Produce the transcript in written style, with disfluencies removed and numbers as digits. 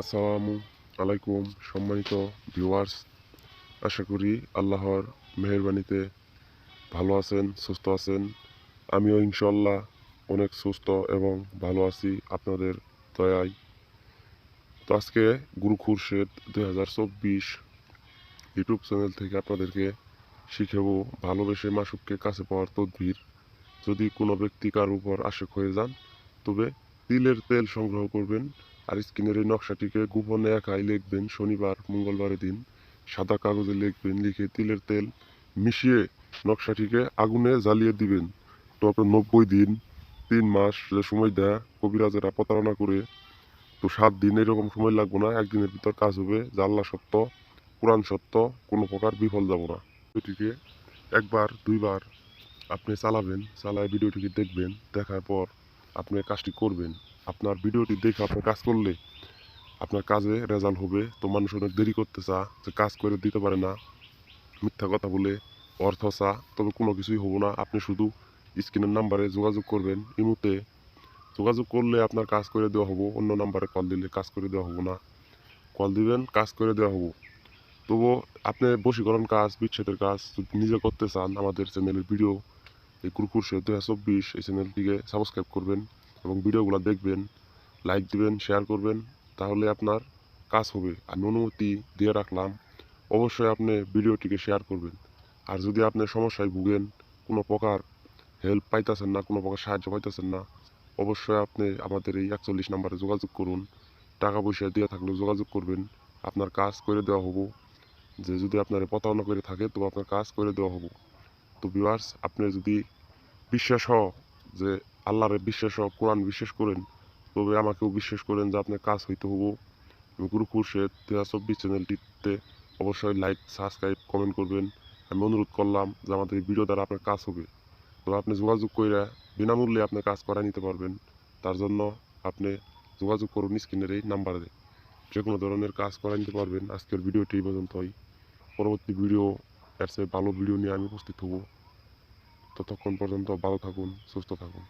আসসালামু আলাইকুম সম্মানিত ভিউয়ার্স, আশা করি আল্লাহর মেহেরবানিতে ভালো আছেন, সুস্থ আছেন। আমিও ইনশাল্লাহ অনেক সুস্থ এবং ভালো আছি আপনাদের দয়ায়। তো আজকে গুরু খুরশেদ 2024 ইউটিউব চ্যানেল থেকে আপনাদেরকে শিখাবো ভালোবেসে মাসুককে কাছে পাওয়ার তদবির। যদি কোনো ব্যক্তি কার উপর আশেক হয়ে যান, তবে তিলের তেল সংগ্রহ করবেন আর স্ক্রিনের এই নকশাটিকে গোপনে একাই লিখবেন। শনিবার মঙ্গলবারের দিন সাদা কাগজে লিখবেন, লিখে তিলের তেল মিশিয়ে নকশাটিকে আগুনে জ্বালিয়ে দিবেন। তো আপনার 90 দিন 3 মাস যে সময় দেয় কবিরাজেরা প্রতারণা করে, তো 7 দিন এরকম সময় লাগবে না, একদিনের ভিতর কাজ হবে। জাল্লা সত্য, কোরআন সত্য, কোনো প্রকার বিফল যাব না। এটিকে একবার দুইবার আপনি চালাবেন, চালায় ভিডিওটিকে দেখবেন, দেখার পর আপনি কাজটি করবেন। আপনার ভিডিওটি দেখে আপনি কাজ করলে আপনার কাজে রেজাল্ট হবে। তো মানুষ অনেক দেরি করতে চা, যে কাজ করে দিতে পারে না, মিথ্যা কথা বলে অর্থ চা, তবে কোনো কিছুই হবো না। আপনি শুধু স্ক্রিনের নাম্বারে যোগাযোগ করবেন। ইমুতে যোগাযোগ করলে আপনার কাজ করে দেওয়া হবো, অন্য নাম্বারে কল দিলে কাজ করে দেওয়া হবো না। কল দিবেন, কাজ করে দেওয়া হবো। তবুও আপনি বশীকরণ কাজ, বিচ্ছেদের কাজ যদি নিজে করতে চান, আমাদের চ্যানেলের ভিডিও এই গুরু খুরশেদ 2024 এই চ্যানেলটিকে সাবস্ক্রাইব করবেন এবং ভিডিওগুলো দেখবেন, লাইক দিবেন, শেয়ার করবেন, তাহলে আপনার কাজ হবে। আমি অনুমতি দিয়ে রাখলাম, অবশ্যই আপনি ভিডিওটিকে শেয়ার করবেন। আর যদি আপনি সমস্যায় ভুগেন, কোনো প্রকার হেল্প পাইতেছেন না, কোনো প্রকার সাহায্য পাইতেছেন না, অবশ্যই আপনি আমাদের এই 41 নাম্বারে যোগাযোগ করুন। টাকা পয়সা দিয়ে থাকলেও যোগাযোগ করবেন, আপনার কাজ করে দেওয়া হবো। যে যদি আপনার প্রতারণা করে থাকে, তো আপনার কাজ করে দেওয়া হবো। তো ভিউয়ার্স, আপনি যদি বিশ্বাস হ যে আল্লাহরে বিশ্বাস হ, কোরআন বিশ্বাস করেন, তবে আমাকেও বিশ্বাস করেন যে আপনার কাজ হইতে হবো। গুরু খুরশেদ 2024 চ্যানেলটিতে অবশ্যই লাইক, সাবস্ক্রাইব, কমেন্ট করবেন। আমি অনুরোধ করলাম যে আমাদের এই ভিডিও দ্বারা আপনার কাজ হবে। তো আপনি যোগাযোগ করে বিনামূল্যে আপনি কাজ করায় নিতে পারবেন। তার জন্য আপনি যোগাযোগ করুন স্ক্রিনের এই নাম্বারে, যে কোনো ধরনের কাজ করায় নিতে পারবেন। আজকের ভিডিওটি এই পর্যন্তই। পরবর্তী ভিডিও, এর চেয়ে ভালো ভিডিও নিয়ে আমি উপস্থিত হব। ততক্ষণ পর্যন্ত ভালো থাকুন, সুস্থ থাকুন।